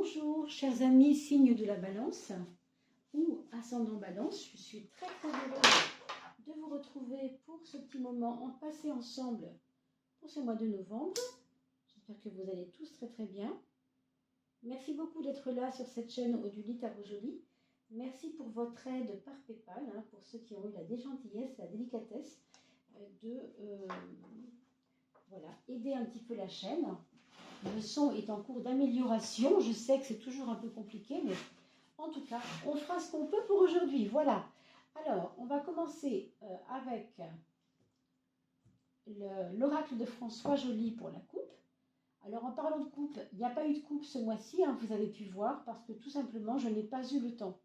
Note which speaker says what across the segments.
Speaker 1: Bonjour, chers amis, signe de la balance ou ascendant balance. Je suis très heureuse de vous retrouver pour ce petit moment passé ensemble pour ce mois de novembre. J'espère que vous allez tous très bien. Merci beaucoup d'être là sur cette chaîne Oduli Tarot Jolie. Merci pour votre aide par PayPal, pour ceux qui ont eu la gentillesse, la délicatesse de aider un petit peu la chaîne. Le son est en cours d'amélioration. Je sais que c'est toujours un peu compliqué, mais en tout cas, on fera ce qu'on peut pour aujourd'hui. Voilà. Alors, on va commencer avec l'oracle de François Joly pour la coupe. Alors, en parlant de coupe, il n'y a pas eu de coupe ce mois-ci, vous avez pu voir, parce que tout simplement, je n'ai pas eu le temps.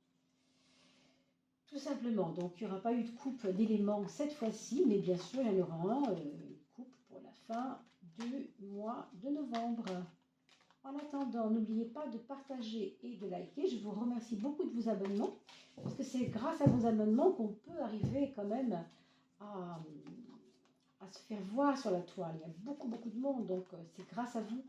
Speaker 1: Tout simplement. Donc, il n'y aura pas eu de coupe d'éléments cette fois-ci, mais bien sûr, il y en aura une coupe pour la fin du mois de novembre. En attendant, n'oubliez pas de partager et de liker. Je vous remercie beaucoup de vos abonnements, parce que c'est grâce à vos abonnements qu'on peut arriver quand même à se faire voir sur la toile. Il y a beaucoup de monde, donc c'est grâce à vous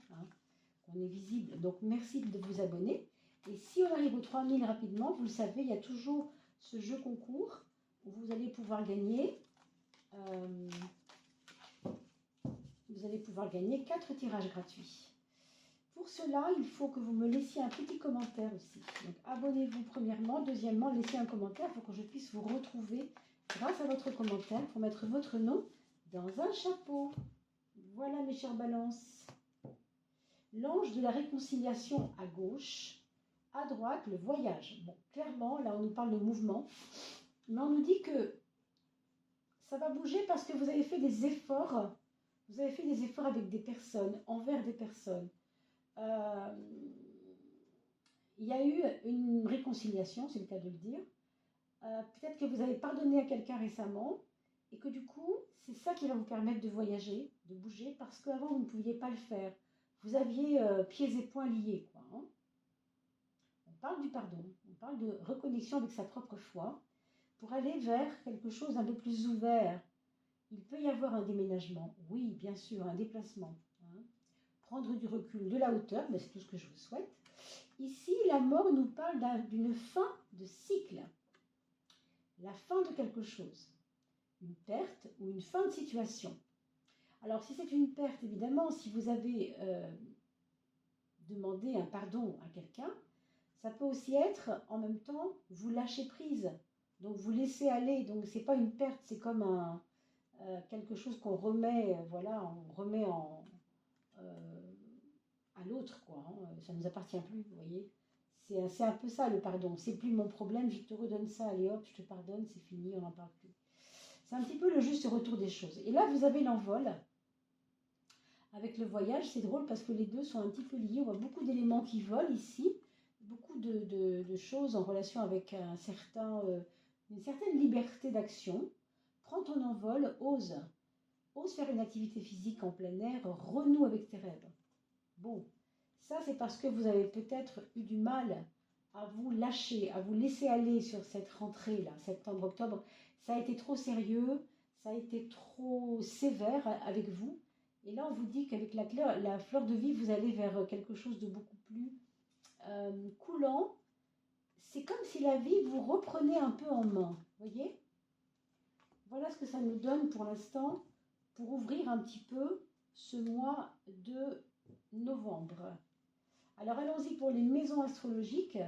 Speaker 1: qu'on est visible. Donc merci de vous abonner. Et si on arrive aux 3000 rapidement, vous le savez, il y a toujours ce jeu concours où vous allez pouvoir gagner. Vous allez pouvoir gagner 4 tirages gratuits. Pour cela, il faut que vous me laissiez un petit commentaire aussi. Donc, abonnez-vous premièrement. Deuxièmement, laissez un commentaire pour que je puisse vous retrouver grâce à votre commentaire pour mettre votre nom dans un chapeau. Voilà mes chères balances. L'ange de la réconciliation à gauche. À droite, le voyage. Bon, clairement, là, on nous parle de mouvement. Mais on nous dit que ça va bouger parce que vous avez fait des efforts. Vous avez fait des efforts avec des personnes, envers des personnes. Il y a eu une réconciliation, c'est le cas de le dire. Peut-être que vous avez pardonné à quelqu'un récemment et que du coup, c'est ça qui va vous permettre de voyager, de bouger, parce qu'avant, vous ne pouviez pas le faire. Vous aviez pieds et poings liés, quoi. On parle du pardon, on parle de reconnexion avec sa propre foi pour aller vers quelque chose d'un peu plus ouvert. Il peut y avoir un déménagement, oui, bien sûr, un déplacement. Prendre du recul, de la hauteur, mais c'est tout ce que je vous souhaite. Ici, la mort nous parle d'une fin de cycle. La fin de quelque chose. Une perte ou une fin de situation. Alors, si c'est une perte, évidemment, si vous avez demandé un pardon à quelqu'un, ça peut aussi être, en même temps, vous lâchez prise. Donc, vous laissez aller. Donc, ce n'est pas une perte, c'est comme quelque chose qu'on remet, on remet à l'autre, quoi. Ça ne nous appartient plus, vous voyez. C'est un peu ça le pardon. C'est plus mon problème, je te redonne ça, allez hop, je te pardonne, c'est fini, on n'en parle plus. C'est un petit peu le juste retour des choses. Et là, vous avez l'envol. Avec le voyage, c'est drôle parce que les deux sont un petit peu liés. On voit beaucoup d'éléments qui volent ici, beaucoup de choses en relation avec une certaine liberté d'action. Prends ton envol, ose faire une activité physique en plein air, renoue avec tes rêves. Bon, ça c'est parce que vous avez peut-être eu du mal à vous lâcher, à vous laisser aller sur cette rentrée-là, septembre-octobre. Ça a été trop sérieux, ça a été trop sévère avec vous. Et là, on vous dit qu'avec la fleur de vie, vous allez vers quelque chose de beaucoup plus coulant. C'est comme si la vie vous reprenait un peu en main, voyez? Voilà ce que ça nous donne pour l'instant, pour ouvrir un petit peu ce mois de novembre. Alors, allons-y pour les maisons astrologiques.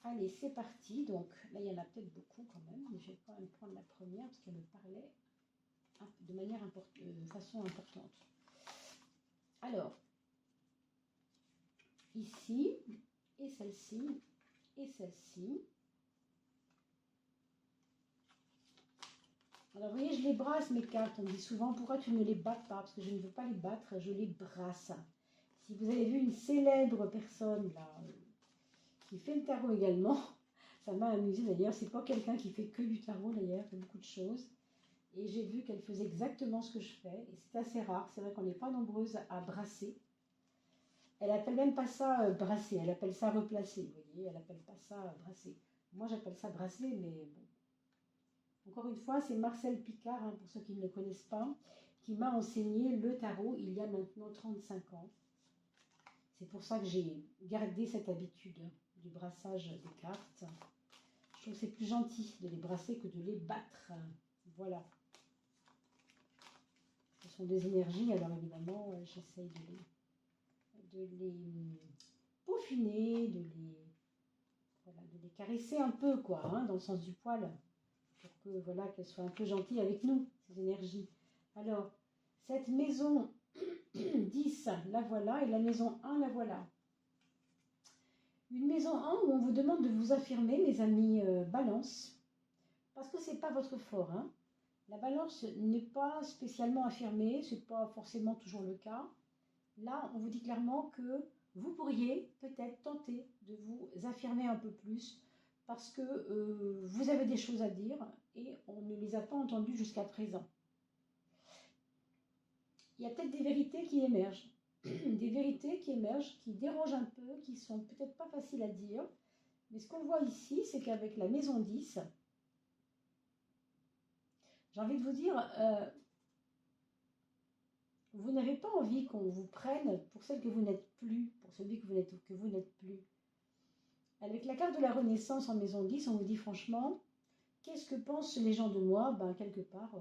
Speaker 1: Allez, c'est parti. Donc, là, il y en a peut-être beaucoup quand même, mais je vais quand même prendre la première parce qu'elle me parlait de façon importante. Alors, ici, et celle-ci, et celle-ci. Alors, vous voyez, je les brasse, mes cartes. On me dit souvent, pourquoi tu ne les bats pas? Parce que je ne veux pas les battre, je les brasse. Si vous avez vu une célèbre personne, là, qui fait le tarot également, ça m'a amusé d'ailleurs. C'est pas quelqu'un qui fait que du tarot d'ailleurs, elle fait beaucoup de choses. Et j'ai vu qu'elle faisait exactement ce que je fais. Et c'est assez rare. C'est vrai qu'on n'est pas nombreuses à brasser. Elle appelle même pas ça brasser, elle appelle ça replacer. Vous voyez, elle appelle pas ça brasser. Moi, j'appelle ça brasser, mais bon. Encore une fois, c'est Marcel Picard, pour ceux qui ne le connaissent pas, qui m'a enseigné le tarot il y a maintenant 35 ans. C'est pour ça que j'ai gardé cette habitude du brassage des cartes. Je trouve que c'est plus gentil de les brasser que de les battre. Voilà. Ce sont des énergies, alors évidemment, j'essaye de les peaufiner, voilà, de les caresser un peu, quoi, hein, dans le sens du poil, pour que, voilà, qu'elles soient un peu gentilles avec nous, ces énergies. Alors, cette maison 10, la voilà, et la maison 1, la voilà. Une maison 1 où on vous demande de vous affirmer, mes amis Balance, parce que c'est pas votre fort, hein. La Balance n'est pas spécialement affirmée, c'est pas forcément toujours le cas. Là, on vous dit clairement que vous pourriez peut-être tenter de vous affirmer un peu plus parce que vous avez des choses à dire et on ne les a pas entendues jusqu'à présent. Il y a peut-être des vérités qui émergent, des vérités qui émergent, qui dérangent un peu, qui sont peut-être pas faciles à dire. Mais ce qu'on voit ici, c'est qu'avec la maison 10, j'ai envie de vous dire, vous n'avez pas envie qu'on vous prenne pour celle que vous n'êtes plus, pour celui que vous n'êtes plus. Avec la carte de la Renaissance en maison 10, on vous dit franchement, qu'est-ce que pensent les gens de moi? Ben, quelque part,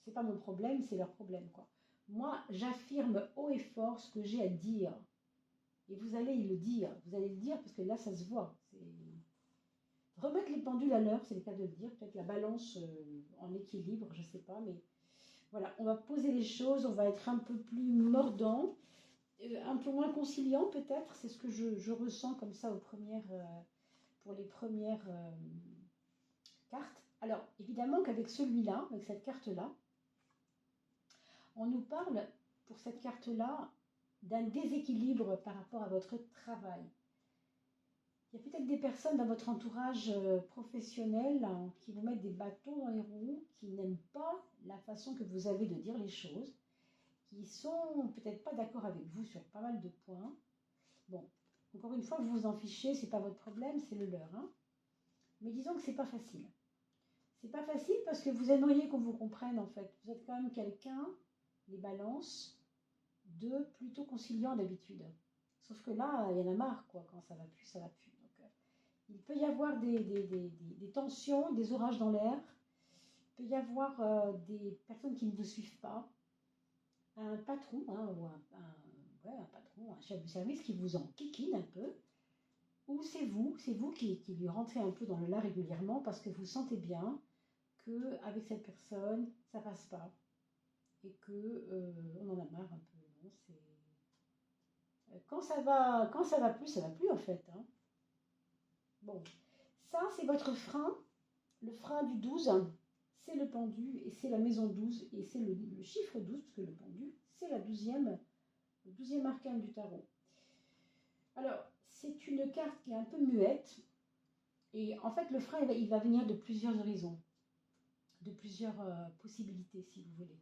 Speaker 1: c'est pas mon problème, c'est leur problème, quoi. Moi, j'affirme haut et fort ce que j'ai à dire. Et vous allez le dire. Vous allez le dire parce que là, ça se voit. Remettre les pendules à l'heure, c'est le cas de le dire. Peut-être la balance en équilibre, je ne sais pas. Mais voilà, on va poser les choses, on va être un peu plus mordant, un peu moins conciliant peut-être. C'est ce que je ressens comme ça pour les premières cartes. Alors, évidemment qu'avec celui-là, avec cette carte-là, on nous parle, pour cette carte-là, d'un déséquilibre par rapport à votre travail. Il y a peut-être des personnes dans votre entourage professionnel qui vous mettent des bâtons dans les roues, qui n'aiment pas la façon que vous avez de dire les choses, qui sont peut-être pas d'accord avec vous sur pas mal de points. Bon, encore une fois, vous vous en fichez, c'est pas votre problème, c'est le leur. Hein. Mais disons que c'est pas facile. C'est pas facile parce que vous aimeriez qu'on vous comprenne en fait. Vous êtes quand même quelqu'un, les balances, de plutôt conciliant d'habitude. Sauf que là, il y en a marre, quoi. Quand ça va plus, ça va plus. Donc, il peut y avoir des tensions, des orages dans l'air. Il peut y avoir des personnes qui ne vous suivent pas. Un patron, hein, ou un patron, un chef de service qui vous enquiquine un peu. Ou c'est vous qui lui rentrez un peu dans le lard régulièrement parce que vous sentez bien qu'avec cette personne, ça passe pas. Et qu'on en a marre un peu. Non, quand ça va plus, ça va plus en fait. Hein. Bon, ça c'est votre frein, le frein du 12, c'est le pendu et c'est la maison 12 et c'est le chiffre 12, parce que le pendu, c'est le 12e arcane du tarot. Alors, c'est une carte qui est un peu muette et en fait le frein il va venir de plusieurs horizons, de plusieurs possibilités si vous voulez.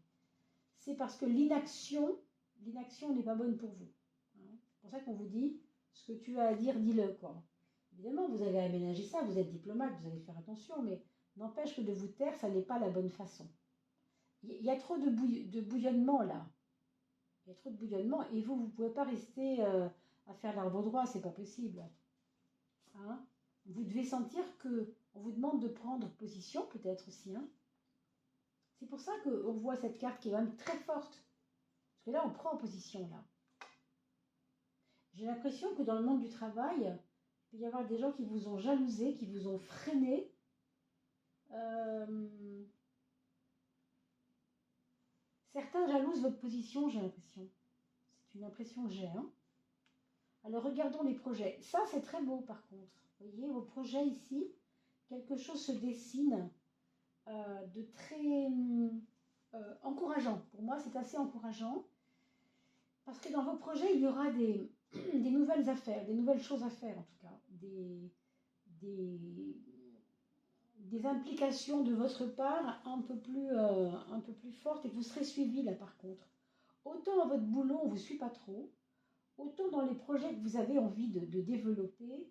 Speaker 1: C'est parce que l'inaction n'est pas bonne pour vous. C'est pour ça qu'on vous dit, ce que tu as à dire, dis-le, quoi. Évidemment, vous allez aménager ça, vous êtes diplomate, vous allez faire attention, mais n'empêche que de vous taire, ça n'est pas la bonne façon. Il y a trop de bouillonnement, là. Il y a trop de bouillonnement, et vous ne pouvez pas rester à faire l'arbre droit, c'est pas possible. Hein? Vous devez sentir qu'on vous demande de prendre position, peut-être aussi. Hein? C'est pour ça qu'on voit cette carte qui est quand même très forte. Parce que là, on prend position, là. J'ai l'impression que dans le monde du travail, il peut y avoir des gens qui vous ont jalousé, qui vous ont freiné. Certains jalousent votre position, j'ai l'impression. C'est une impression que j'ai. Hein. Alors regardons les projets. Ça, c'est très beau par contre. Vous voyez, vos projets ici, quelque chose se dessine de très encourageant. Pour moi, c'est assez encourageant. Parce que dans vos projets, il y aura des nouvelles affaires, des nouvelles choses à faire en tout cas, des implications de votre part un peu plus fortes et que vous serez suivi là par contre. Autant dans votre boulot, on ne vous suit pas trop, autant dans les projets que vous avez envie de développer,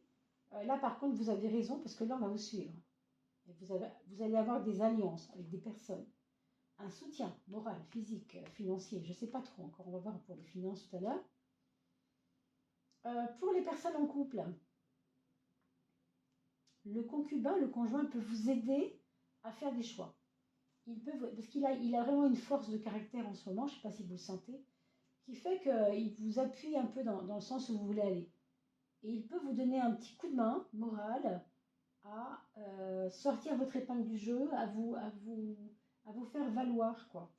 Speaker 1: là par contre vous avez raison parce que là on va vous suivre. Et vous allez avoir des alliances avec des personnes. Un soutien moral, physique, financier, je ne sais pas trop encore, on va voir pour les finances tout à l'heure. Pour les personnes en couple, le concubin, le conjoint peut vous aider à faire des choix. Parce qu'il a vraiment une force de caractère en ce moment, je ne sais pas si vous le sentez, qui fait qu'il vous appuie un peu dans le sens où vous voulez aller. Et il peut vous donner un petit coup de main moral à sortir votre épingle du jeu, à vous faire valoir, quoi.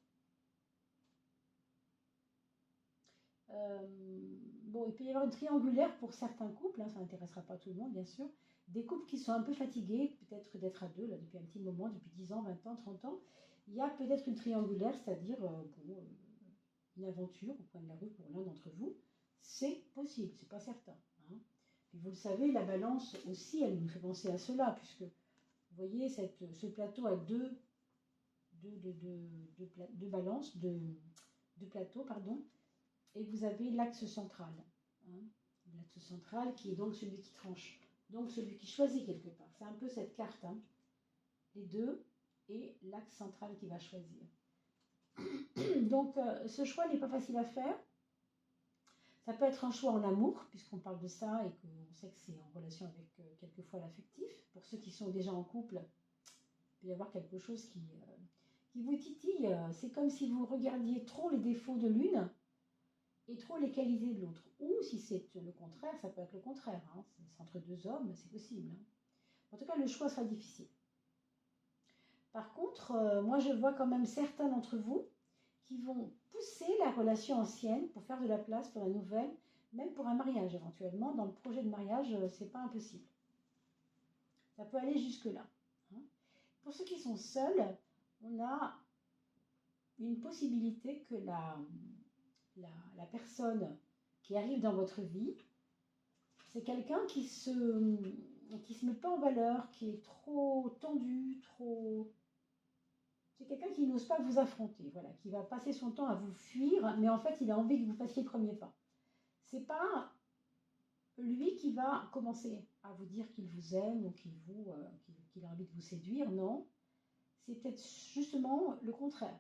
Speaker 1: Bon, il peut y avoir une triangulaire pour certains couples, hein, ça n'intéressera pas tout le monde, bien sûr. Des couples qui sont un peu fatigués, peut-être d'être à deux, là, depuis un petit moment, depuis 10 ans, 20 ans, 30 ans. Il y a peut-être une triangulaire, c'est-à-dire une aventure au coin de la rue pour l'un d'entre vous. C'est possible, c'est pas certain. Hein. Puis vous le savez, la balance aussi, elle nous fait penser à cela, puisque vous voyez ce plateau a deux balances, deux plateaux, pardon. Et vous avez l'axe central. Hein, l'axe central qui est donc celui qui tranche. Donc celui qui choisit quelque part. C'est un peu cette carte. Hein, les deux et l'axe central qui va choisir. Donc ce choix n'est pas facile à faire. Ça peut être un choix en amour, puisqu'on parle de ça et qu'on sait que c'est en relation avec quelquefois l'affectif. Pour ceux qui sont déjà en couple, il peut y avoir quelque chose qui vous titille. C'est comme si vous regardiez trop les défauts de l'une et trop les qualités de l'autre. Ou si c'est le contraire, ça peut être le contraire. Hein. C'est entre deux hommes, c'est possible. Hein. En tout cas, le choix sera difficile. Par contre, moi je vois quand même certains d'entre vous qui vont pousser la relation ancienne pour faire de la place pour la nouvelle, même pour un mariage éventuellement. Dans le projet de mariage, c'est pas impossible. Ça peut aller jusque-là. Hein. Pour ceux qui sont seuls, on a une possibilité que la personne qui arrive dans votre vie, c'est quelqu'un qui se met pas en valeur, qui est trop tendu, trop... C'est quelqu'un qui n'ose pas vous affronter, voilà, qui va passer son temps à vous fuir, mais en fait, il a envie que vous fassiez le premier pas. C'est pas lui qui va commencer à vous dire qu'il vous aime ou qu'il a envie de vous séduire, non. C'est peut-être justement le contraire.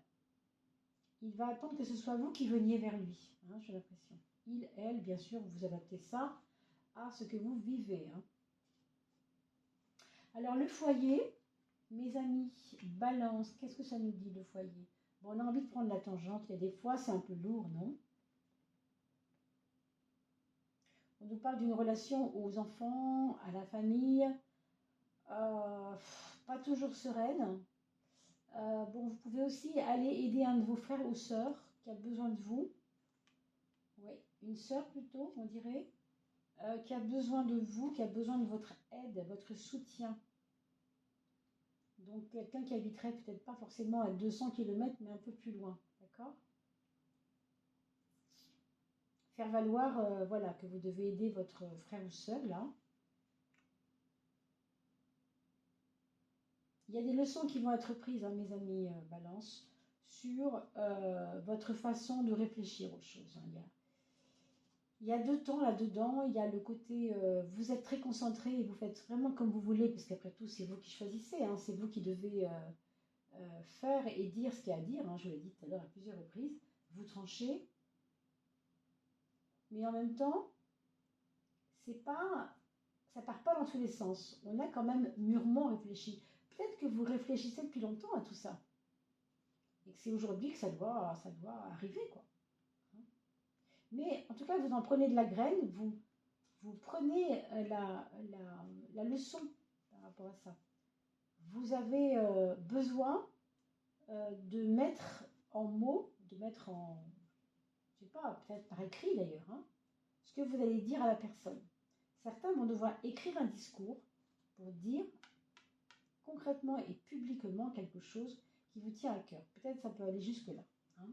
Speaker 1: Il va attendre que ce soit vous qui veniez vers lui, hein, j'ai l'impression. Il, elle, bien sûr, vous adaptez ça à ce que vous vivez. Hein. Alors, le foyer, mes amis, balance, qu'est-ce que ça nous dit, le foyer? Bon, on a envie de prendre la tangente, il y a des fois, c'est un peu lourd, non? On nous parle d'une relation aux enfants, à la famille, pas toujours sereine. Bon, vous pouvez aussi aller aider un de vos frères ou sœurs qui a besoin de vous. Oui, une sœur plutôt, on dirait, qui a besoin de vous, qui a besoin de votre aide, votre soutien. Donc, quelqu'un qui habiterait peut-être pas forcément à 200 km, mais un peu plus loin, d'accord? Faire valoir, voilà, que vous devez aider votre frère ou sœur, là. Il y a des leçons qui vont être prises, hein, mes amis Balance, sur votre façon de réfléchir aux choses. Hein. Il y a deux temps là-dedans. Il y a le côté, vous êtes très concentré et vous faites vraiment comme vous voulez, parce qu'après tout, c'est vous qui choisissez. Hein, c'est vous qui devez faire et dire ce qu'il y a à dire. Hein, je vous l'ai dit tout à l'heure à plusieurs reprises. Vous tranchez. Mais en même temps, ça part pas dans tous les sens. On a quand même mûrement réfléchi. Peut-être que vous réfléchissez depuis longtemps à tout ça. Et que c'est aujourd'hui que ça doit arriver, quoi. Mais en tout cas, vous en prenez de la graine, vous prenez la leçon par rapport à ça. Vous avez besoin de mettre en mots, de mettre en, je sais pas, peut-être par écrit d'ailleurs, hein, ce que vous allez dire à la personne. Certains vont devoir écrire un discours pour dire concrètement et publiquement quelque chose qui vous tient à cœur. Peut-être ça peut aller jusque-là. Hein.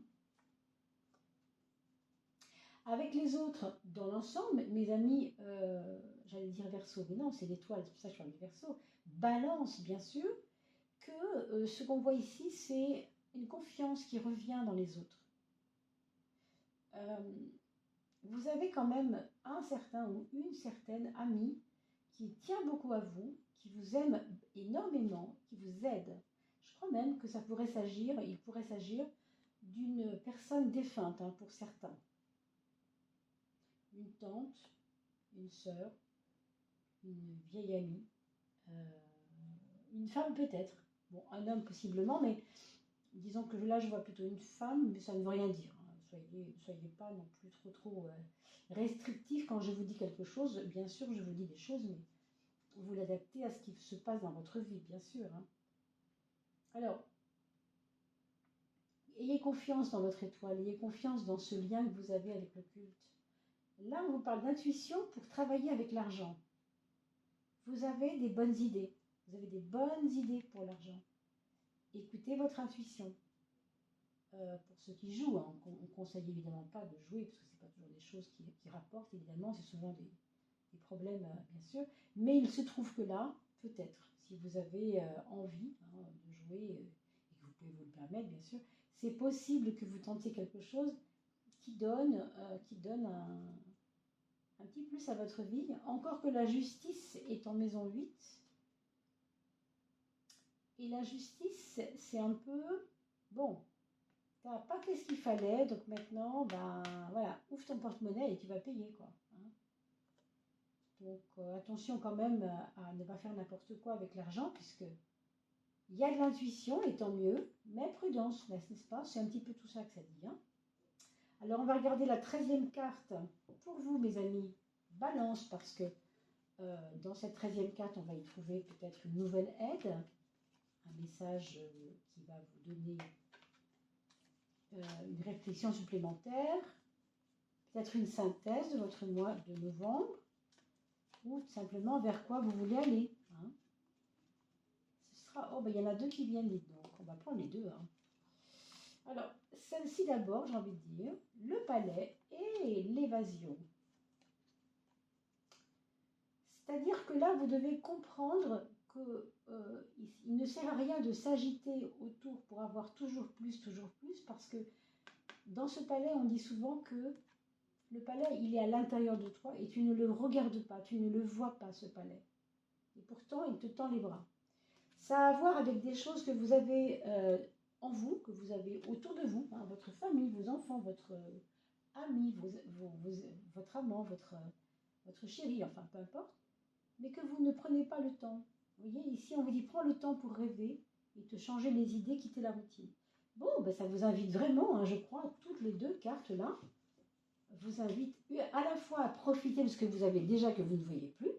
Speaker 1: Avec les autres, dans l'ensemble, mes amis, j'allais dire Verseau, mais non, c'est l'étoile, c'est pour ça que je parle du Verseau, Balance, bien sûr, que ce qu'on voit ici, c'est une confiance qui revient dans les autres. Vous avez quand même un certain ou une certaine amie qui tient beaucoup à vous, qui vous aime énormément, qui vous aide. Je crois même que il pourrait s'agir d'une personne défunte, hein, pour certains. Une tante, une sœur, une vieille amie, une femme peut-être. Bon, un homme possiblement, mais disons que là, je vois plutôt une femme, mais ça ne veut rien dire. Hein. Soyez pas non plus trop restrictif quand je vous dis quelque chose. Bien sûr, je vous dis des choses, mais vous l'adaptez à ce qui se passe dans votre vie, bien sûr. Hein. Alors, ayez confiance dans votre étoile, ayez confiance dans ce lien que vous avez avec l'occulte. Là, on vous parle d'intuition pour travailler avec l'argent. Vous avez des bonnes idées. Vous avez des bonnes idées pour l'argent. Écoutez votre intuition. Pour ceux qui jouent, hein, on ne conseille évidemment pas de jouer, parce que ce n'est pas toujours des choses qui rapportent, évidemment, c'est souvent des problèmes, bien sûr. Mais il se trouve que là, peut-être, si vous avez envie hein, de jouer, et que vous pouvez vous le permettre, bien sûr, c'est possible que vous tentiez quelque chose qui donne un petit plus à votre vie. Encore que la justice est en maison 8. Et la justice, c'est un peu, bon, tu n'as pas fait ce qu'il fallait, donc maintenant, ben voilà, ouvre ton porte-monnaie et tu vas payer, quoi. Hein. Donc attention quand même à ne pas faire n'importe quoi avec l'argent, puisque il y a de l'intuition, et tant mieux, mais prudence, n'est-ce pas? C'est un petit peu tout ça que ça dit. Hein. Alors on va regarder la 13e carte pour vous, mes amis, Balance, parce que dans cette 13e carte, on va y trouver peut-être une nouvelle aide, un message qui va vous donner une réflexion supplémentaire, peut-être une synthèse de votre mois de novembre, ou tout simplement vers quoi vous voulez aller. Hein. Ce sera, oh, ben, il y en a deux qui viennent, dites donc, on va prendre les deux. Hein. Alors, celle-ci d'abord, j'ai envie de dire, le palais et l'évasion. C'est-à-dire que là, vous devez comprendre qu'il ne sert à rien de s'agiter autour pour avoir toujours plus, parce que dans ce palais, on dit souvent que le palais, il est à l'intérieur de toi et tu ne le regardes pas, tu ne le vois pas, ce palais. Et pourtant, il te tend les bras. Ça a à voir avec des choses que vous avez en vous, que vous avez autour de vous, hein, votre famille, vos enfants, votre ami, votre amant, votre chéri, enfin peu importe, mais que vous ne prenez pas le temps. Vous voyez, ici, on vous dit, prends le temps pour rêver et te changer les idées, quitter la routine. Bon, ben, ça vous invite vraiment, hein, je crois, toutes les deux cartes-là, vous invite à la fois à profiter de ce que vous avez déjà que vous ne voyez plus,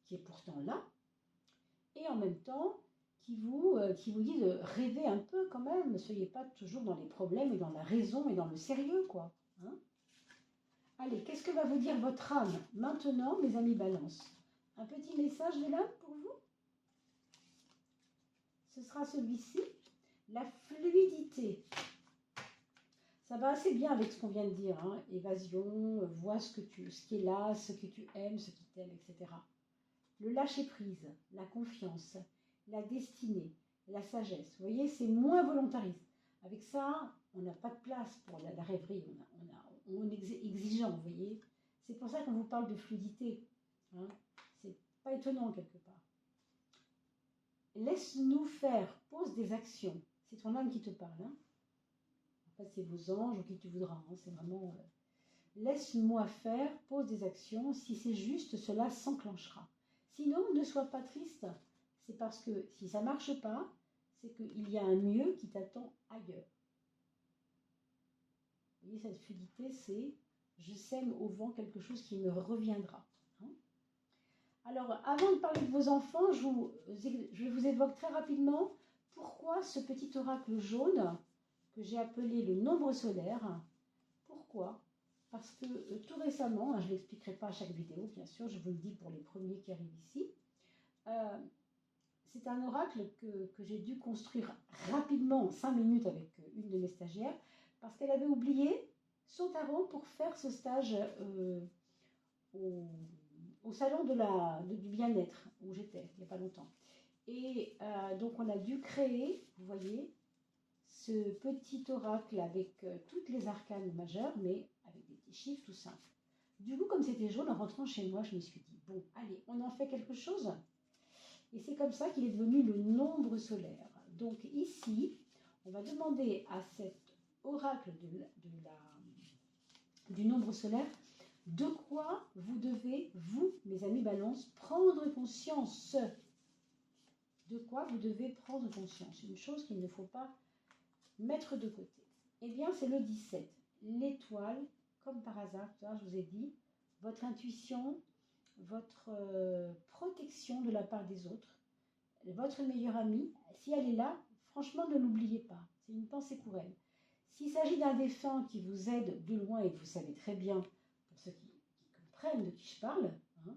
Speaker 1: qui est pourtant là, et en même temps qui vous dit de rêver un peu quand même. Ne soyez pas toujours dans les problèmes et dans la raison et dans le sérieux, quoi. Hein. Allez, qu'est-ce que va vous dire votre âme maintenant, mes amis Balance? Un petit message de l'âme pour vous? Ce sera celui-ci, la fluidité. Ça va assez bien avec ce qu'on vient de dire, hein. Évasion, vois ce qui est là, ce que tu aimes, ce qui t'aime, etc. Le lâcher-prise, la confiance, la destinée, la sagesse. Vous voyez, c'est moins volontariste. Avec ça, on n'a pas de place pour la rêverie, on est exigeant, vous voyez. C'est pour ça qu'on vous parle de fluidité. Hein. C'est pas étonnant quelque part. Laisse-nous faire, pose des actions. C'est ton âme qui te parle. Hein. En fait, c'est vos anges ou qui tu voudras. Hein. C'est vraiment... laisse-moi faire, pose des actions. Si c'est juste, cela s'enclenchera. Sinon, ne sois pas triste. C'est parce que si ça ne marche pas, c'est qu'il y a un mieux qui t'attend ailleurs. Vous voyez, cette fluidité, c'est je sème au vent quelque chose qui me reviendra. Hein. Alors, avant de parler de vos enfants, je vous évoque très rapidement pourquoi ce petit oracle jaune que j'ai appelé le nombre solaire. Pourquoi? Parce que tout récemment, je ne l'expliquerai pas à chaque vidéo, bien sûr, je vous le dis pour les premiers qui arrivent ici, c'est un oracle que j'ai dû construire rapidement en 5 minutes avec une de mes stagiaires, parce qu'elle avait oublié son tarot pour faire ce stage au salon du bien-être où j'étais il n'y a pas longtemps. Et donc on a dû créer, vous voyez, ce petit oracle avec toutes les arcanes majeures, mais avec des petits chiffres tout simples. Du coup, comme c'était jaune, en rentrant chez moi, je me suis dit, bon, allez, on en fait quelque chose. Et c'est comme ça qu'il est devenu le nombre solaire. Donc ici, on va demander à cet oracle du nombre solaire De quoi vous devez, vous, mes amis Balance, prendre conscience? De quoi vous devez prendre conscience? Une chose qu'il ne faut pas mettre de côté. Eh bien, c'est le 17. L'étoile, comme par hasard, tout à l'heure, je vous ai dit, votre intuition, votre protection de la part des autres, votre meilleure amie, si elle est là, franchement, ne l'oubliez pas. C'est une pensée pour elle. S'il s'agit d'un défunt qui vous aide de loin et que vous savez très bien, pour ceux qui comprennent de qui je parle, hein,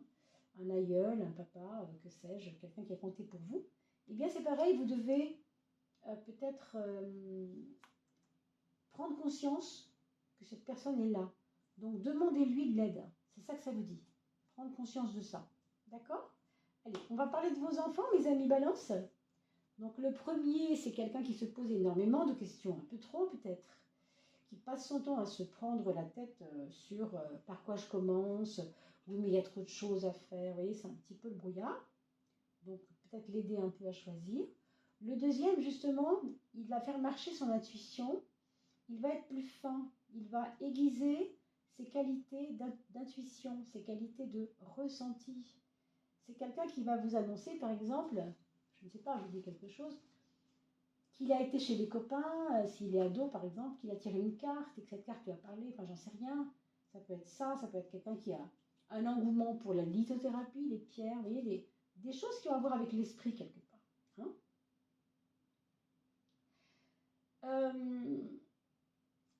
Speaker 1: un aïeul, un papa, que sais-je, quelqu'un qui a compté pour vous, eh bien c'est pareil, vous devez peut-être prendre conscience que cette personne est là. Donc demandez-lui de l'aide. C'est ça que ça vous dit. Prendre conscience de ça. D'accord? Allez, on va parler de vos enfants, mes amis Balance. Donc le premier, c'est quelqu'un qui se pose énormément de questions, un peu trop peut-être, qui passe son temps à se prendre la tête sur par quoi je commence, oui mais il y a trop de choses à faire, vous voyez, c'est un petit peu le brouillard. Donc peut-être l'aider un peu à choisir. Le deuxième, justement, il va faire marcher son intuition, il va être plus fin, il va aiguiser ses qualités d'intuition, ses qualités de ressenti. C'est quelqu'un qui va vous annoncer, par exemple, je ne sais pas, je vous dis quelque chose, qu'il a été chez des copains, s'il est ado par exemple, qu'il a tiré une carte et que cette carte lui a parlé, enfin j'en sais rien. Ça peut être ça, ça peut être quelqu'un qui a un engouement pour la lithothérapie, les pierres, vous voyez, des choses qui ont à voir avec l'esprit quelque part. Hein.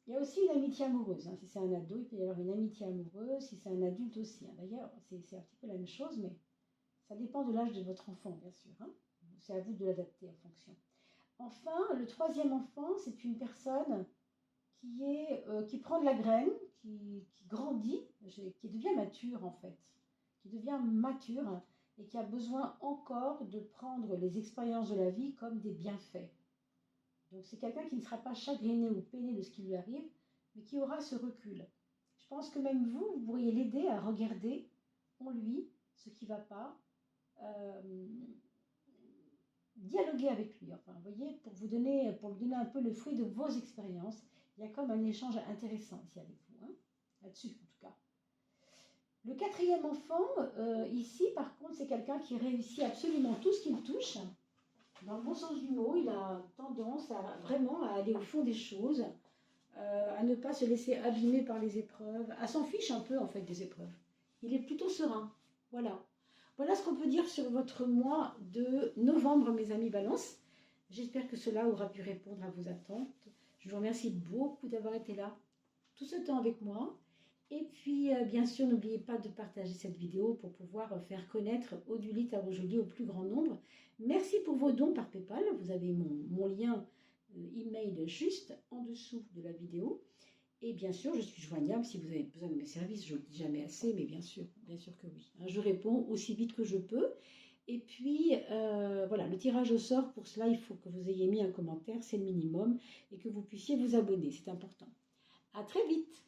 Speaker 1: Il y a aussi une amitié amoureuse. Hein. Si c'est un ado, il peut y avoir une amitié amoureuse, si c'est un adulte aussi. Hein. D'ailleurs, c'est un petit peu la même chose, mais ça dépend de l'âge de votre enfant, bien sûr. Hein. C'est à vous de l'adapter en fonction. Enfin, le troisième enfant, c'est une personne qui prend de la graine, qui grandit, qui devient mature en fait, qui devient mature et qui a besoin encore de prendre les expériences de la vie comme des bienfaits. Donc c'est quelqu'un qui ne sera pas chagriné ou peiné de ce qui lui arrive, mais qui aura ce recul. Je pense que même vous, vous pourriez l'aider à regarder en lui ce qui ne va pas, dialoguer avec lui, enfin, vous voyez, pour lui donner un peu le fruit de vos expériences. Il y a comme un échange intéressant ici avec vous, hein, là-dessus en tout cas. Le quatrième enfant, ici par contre, c'est quelqu'un qui réussit absolument tout ce qu'il touche. Dans le bon sens du mot, il a tendance à vraiment à aller au fond des choses, à ne pas se laisser abîmer par les épreuves, à s'en fiche un peu en fait des épreuves. Il est plutôt serein, voilà. Voilà ce qu'on peut dire sur votre mois de novembre, mes amis Balance. J'espère que cela aura pu répondre à vos attentes. Je vous remercie beaucoup d'avoir été là tout ce temps avec moi. Et puis, bien sûr, n'oubliez pas de partager cette vidéo pour pouvoir faire connaître Oduli Tarot Jolie au plus grand nombre. Merci pour vos dons par PayPal. Vous avez mon lien email juste en dessous de la vidéo. Et bien sûr, je suis joignable si vous avez besoin de mes services. Je ne le dis jamais assez, mais bien sûr que oui. Je réponds aussi vite que je peux. Et puis, voilà, le tirage au sort, pour cela, il faut que vous ayez mis un commentaire, c'est le minimum, et que vous puissiez vous abonner, c'est important. À très vite!